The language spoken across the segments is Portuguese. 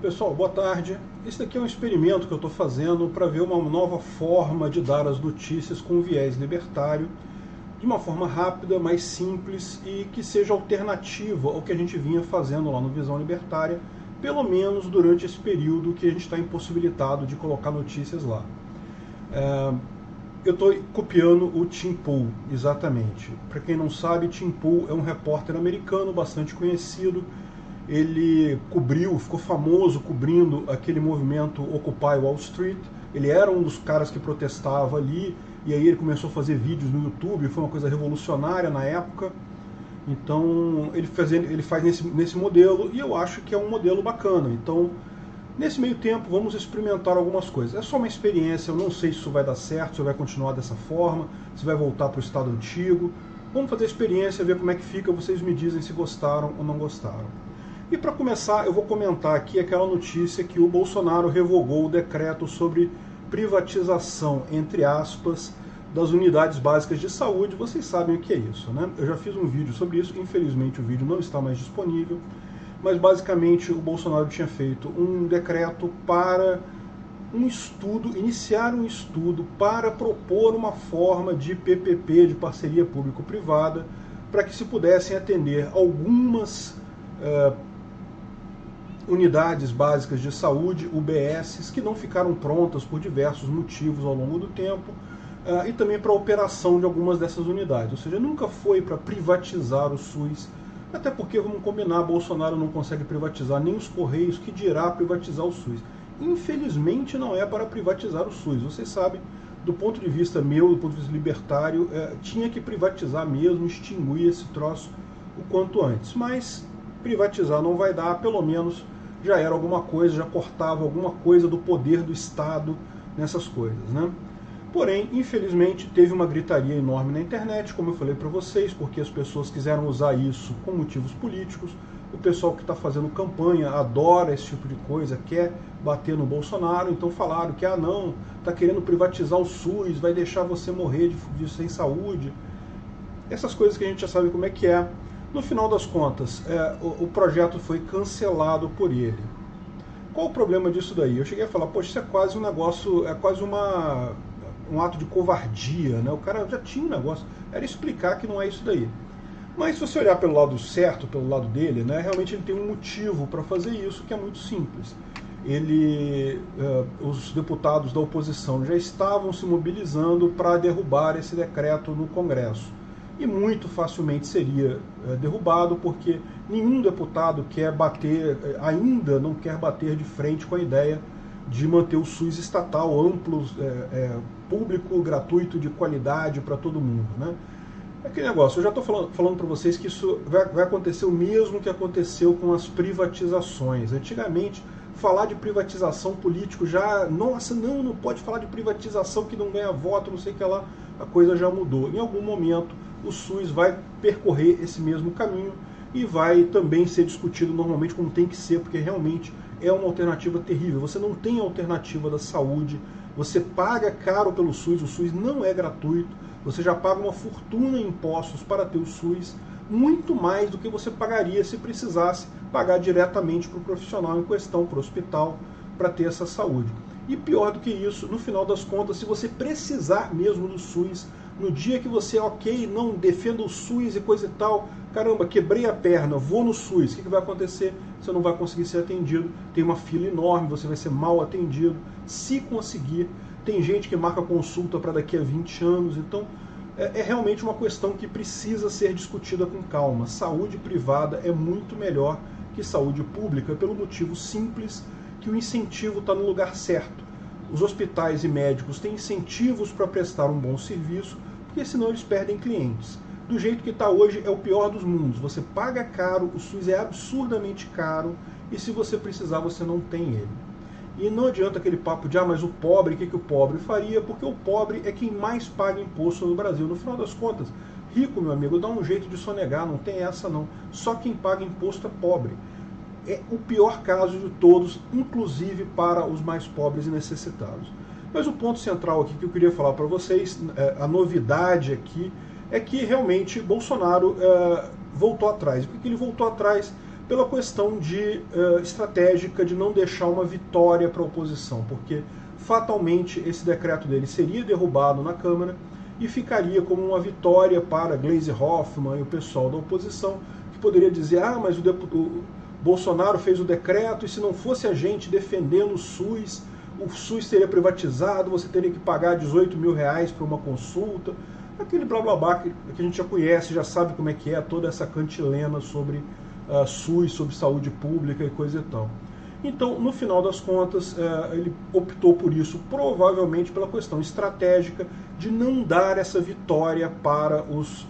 Pessoal, boa tarde. Esse daqui é um experimento que eu estou fazendo para ver uma nova forma de dar as notícias com viés libertário, de uma forma rápida, mais simples e que seja alternativa ao que a gente vinha fazendo lá no Visão Libertária, pelo menos durante esse período que a gente está impossibilitado de colocar notícias lá. Eu estou copiando o Tim Pool, exatamente. Para quem não sabe, Tim Pool é um repórter americano bastante conhecido. Ele ficou famoso cobrindo aquele movimento Occupy Wall Street. Ele era um dos caras que protestava ali, e aí ele começou a fazer vídeos no YouTube, foi uma coisa revolucionária na época. Então ele faz nesse modelo, e eu acho que é um modelo bacana. Então, nesse meio tempo, vamos experimentar algumas coisas. É só uma experiência, eu não sei se isso vai dar certo, se vai continuar dessa forma, se vai voltar para o estado antigo. Vamos fazer a experiência, ver como é que fica, vocês me dizem se gostaram ou não gostaram. E para começar, eu vou comentar aqui aquela notícia que o Bolsonaro revogou o decreto sobre privatização, entre aspas, das unidades básicas de saúde. Vocês sabem o que é isso, né? Eu já fiz um vídeo sobre isso, infelizmente o vídeo não está mais disponível, mas basicamente o Bolsonaro tinha feito um decreto para um estudo, iniciar um estudo para propor uma forma de PPP, de parceria público-privada, para que se pudessem atender algumas unidades básicas de saúde, UBSs, que não ficaram prontas por diversos motivos ao longo do tempo, e também para a operação de algumas dessas unidades. Ou seja, nunca foi para privatizar o SUS, até porque, vamos combinar, Bolsonaro não consegue privatizar nem os Correios, que dirá privatizar o SUS. Infelizmente não é para privatizar o SUS. Vocês sabem, do ponto de vista meu, do ponto de vista libertário, tinha que privatizar mesmo, extinguir esse troço o quanto antes. Mas privatizar não vai dar, pelo menos já era alguma coisa, já cortava alguma coisa do poder do Estado nessas coisas, né? Porém, infelizmente, teve uma gritaria enorme na internet, como eu falei para vocês, porque as pessoas quiseram usar isso com motivos políticos. O pessoal que está fazendo campanha adora esse tipo de coisa, quer bater no Bolsonaro, então falaram que, não, está querendo privatizar o SUS, vai deixar você morrer sem saúde. Essas coisas que a gente já sabe como é que é. No final das contas, o projeto foi cancelado por ele. Qual o problema disso daí? Eu cheguei a falar, poxa, isso é quase um negócio, é quase um ato de covardia, né? O cara já tinha um negócio, era explicar que não é isso daí. Mas se você olhar pelo lado certo, pelo lado dele, né, realmente ele tem um motivo para fazer isso, que é muito simples. Os deputados da oposição já estavam se mobilizando para derrubar esse decreto no Congresso. E muito facilmente seria derrubado, porque nenhum deputado ainda não quer bater de frente com a ideia de manter o SUS estatal, amplo, público, gratuito, de qualidade para todo mundo, né? É aquele negócio, eu já estou falando para vocês que isso vai acontecer o mesmo que aconteceu com as privatizações. Antigamente, falar de privatização político já, nossa, não pode falar de privatização que não ganha voto, não sei o que lá, a coisa já mudou. Em algum momento, o SUS vai percorrer esse mesmo caminho e vai também ser discutido normalmente como tem que ser, porque realmente é uma alternativa terrível. Você não tem alternativa da saúde, você paga caro pelo SUS, o SUS não é gratuito, você já paga uma fortuna em impostos para ter o SUS, muito mais do que você pagaria se precisasse pagar diretamente para o profissional em questão, para o hospital, para ter essa saúde. E pior do que isso, no final das contas, se você precisar mesmo do SUS, no dia que você, não defenda o SUS e coisa e tal, caramba, quebrei a perna, vou no SUS, o que vai acontecer? Você não vai conseguir ser atendido, tem uma fila enorme, você vai ser mal atendido, se conseguir. Tem gente que marca consulta para daqui a 20 anos, então é realmente uma questão que precisa ser discutida com calma. Saúde privada é muito melhor que saúde pública, pelo motivo simples que o incentivo está no lugar certo. Os hospitais e médicos têm incentivos para prestar um bom serviço, porque senão eles perdem clientes. Do jeito que está hoje, é o pior dos mundos. Você paga caro, o SUS é absurdamente caro, e se você precisar, você não tem ele. E não adianta aquele papo de, mas o pobre, o que o pobre faria? Porque o pobre é quem mais paga imposto no Brasil. No final das contas, rico, meu amigo, dá um jeito de sonegar, não tem essa não. Só quem paga imposto é pobre. É o pior caso de todos, inclusive para os mais pobres e necessitados. Mas o ponto central aqui que eu queria falar para vocês, a novidade aqui, é que realmente Bolsonaro voltou atrás. Por que ele voltou atrás? pela questão estratégica de não deixar uma vitória para a oposição, porque fatalmente esse decreto dele seria derrubado na Câmara e ficaria como uma vitória para Gleisi Hoffmann e o pessoal da oposição, que poderia dizer, ah, mas o Bolsonaro fez o decreto e se não fosse a gente defendendo o SUS seria privatizado, você teria que pagar 18 mil reais para uma consulta, aquele blá blá blá que a gente já conhece, já sabe como é que é, toda essa cantilena sobre SUS, sobre saúde pública e coisa e tal. Então, no final das contas, ele optou por isso, provavelmente pela questão estratégica de não dar essa vitória para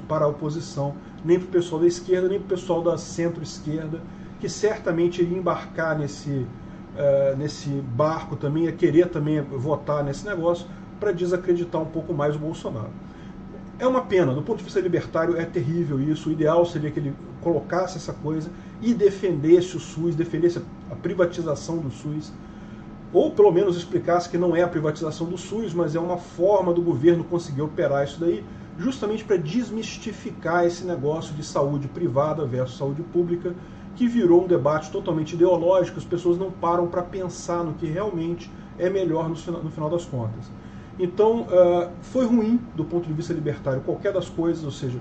a oposição, nem para o pessoal da esquerda, nem para o pessoal da centro-esquerda, que certamente iria embarcar nesse barco também, ia querer também votar nesse negócio para desacreditar um pouco mais o Bolsonaro. É uma pena, do ponto de vista libertário é terrível isso, o ideal seria que ele colocasse essa coisa e defendesse o SUS, defendesse a privatização do SUS, ou pelo menos explicasse que não é a privatização do SUS, mas é uma forma do governo conseguir operar isso daí, justamente para desmistificar esse negócio de saúde privada versus saúde pública, que virou um debate totalmente ideológico, as pessoas não param para pensar no que realmente é melhor no final das contas. Então, foi ruim do ponto de vista libertário qualquer das coisas, ou seja,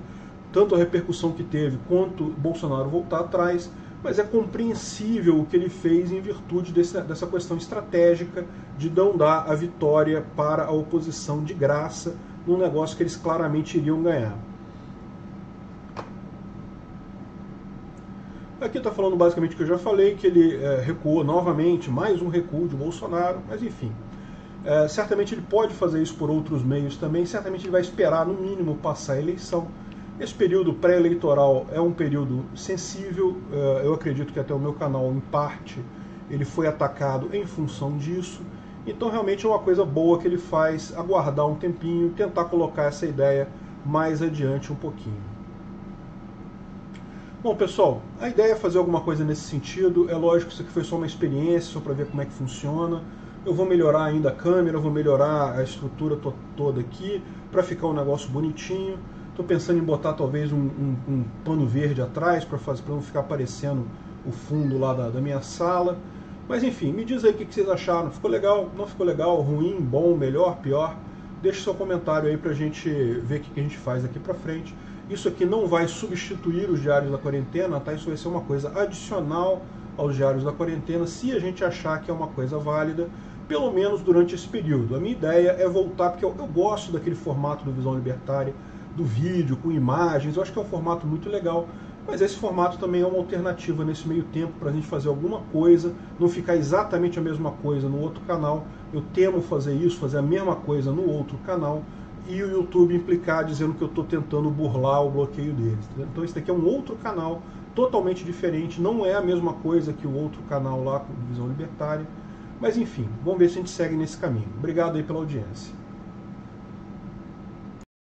tanto a repercussão que teve quanto Bolsonaro voltar atrás, mas é compreensível o que ele fez em virtude dessa questão estratégica de não dar a vitória para a oposição de graça num negócio que eles claramente iriam ganhar. Aqui está falando basicamente o que eu já falei, que ele recuou novamente, mais um recuo de Bolsonaro, mas enfim. Certamente ele pode fazer isso por outros meios também, certamente ele vai esperar no mínimo passar a eleição. Esse período pré-eleitoral é um período sensível, eu acredito que até o meu canal, em parte, ele foi atacado em função disso, então realmente é uma coisa boa que ele faz, aguardar um tempinho, tentar colocar essa ideia mais adiante um pouquinho. Bom, pessoal, a ideia é fazer alguma coisa nesse sentido, é lógico que isso aqui foi só uma experiência, só para ver como é que funciona. Eu vou melhorar ainda a câmera, vou melhorar a estrutura toda aqui, para ficar um negócio bonitinho. Estou pensando em botar talvez um pano verde atrás, para não ficar aparecendo o fundo lá da minha sala. Mas enfim, me diz aí o que vocês acharam. Ficou legal? Não ficou legal? Ruim? Bom? Melhor? Pior? Deixe seu comentário aí para a gente ver o que a gente faz daqui para frente. Isso aqui não vai substituir os Diários da Quarentena, tá? Isso vai ser uma coisa adicional aos Diários da Quarentena, se a gente achar que é uma coisa válida, pelo menos durante esse período. A minha ideia é voltar, porque eu gosto daquele formato do Visão Libertária, do vídeo, com imagens, eu acho que é um formato muito legal, mas esse formato também é uma alternativa nesse meio tempo para a gente fazer alguma coisa, não ficar exatamente a mesma coisa no outro canal. Eu temo fazer isso, fazer a mesma coisa no outro canal, e o YouTube implicar dizendo que eu estou tentando burlar o bloqueio deles. Então esse daqui é um outro canal, totalmente diferente, não é a mesma coisa que o outro canal lá, com Visão Libertária, mas enfim, vamos ver se a gente segue nesse caminho. Obrigado aí pela audiência.